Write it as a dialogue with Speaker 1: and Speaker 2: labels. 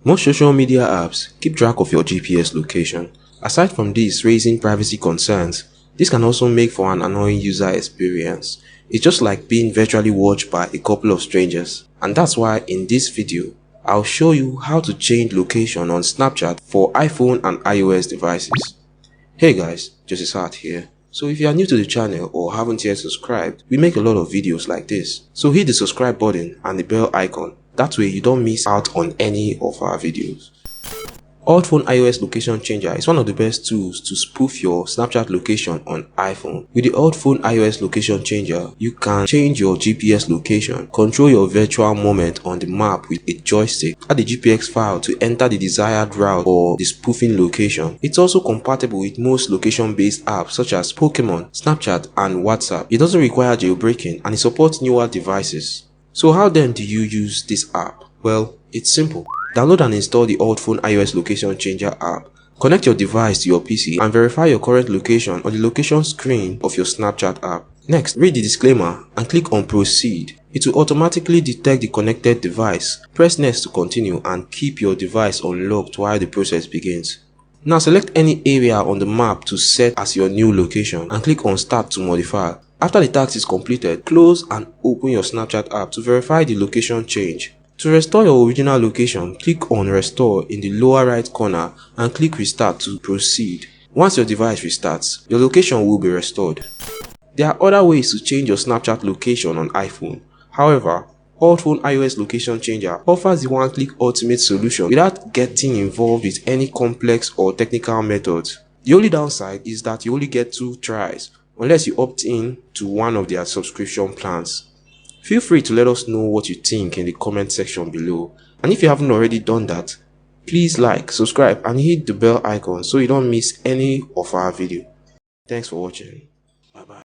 Speaker 1: Most social media apps keep track of your GPS location. Aside from this raising privacy concerns, this can also make for an annoying user experience. It's just like being virtually watched by a couple of strangers. And that's why in this video, I'll show you how to change location on Snapchat for iPhone and iOS devices. Hey guys, Joseph here. So if you are new to the channel or haven't yet subscribed, we make a lot of videos like this. So hit the subscribe button and the bell icon. That way you don't miss out on any of our videos. Alt Phone iOS Location Changer is one of the best tools to spoof your Snapchat location on iPhone. With the Alt Phone iOS Location Changer, you can change your GPS location, control your virtual moment on the map with a joystick, add the GPX file to enter the desired route or the spoofing location. It's also compatible with most location-based apps such as Pokemon, Snapchat, and WhatsApp. It doesn't require jailbreaking and it supports newer devices. So how then do you use this app? Well, it's simple. Download and install the Alt Phone iOS Location Changer app. Connect your device to your PC and verify your current location on the location screen of your Snapchat app. Next, read the disclaimer and click on Proceed. It will automatically detect the connected device. Press Next to continue and keep your device unlocked while the process begins. Now select any area on the map to set as your new location and click on Start to modify. After the task is completed, close and open your Snapchat app to verify the location change. To restore your original location, click on Restore in the lower right corner and click Restart to proceed. Once your device restarts, your location will be restored. There are other ways to change your Snapchat location on iPhone. However, Alt Phone iOS Location Changer offers the one-click ultimate solution without getting involved with any complex or technical methods. The only downside is that you only get 2 tries unless you opt in to one of their subscription plans. Feel free to let us know what you think in the comment section below, and if you haven't already done that, please like, subscribe and hit the bell icon so you don't miss any of our videos. Thanks for watching.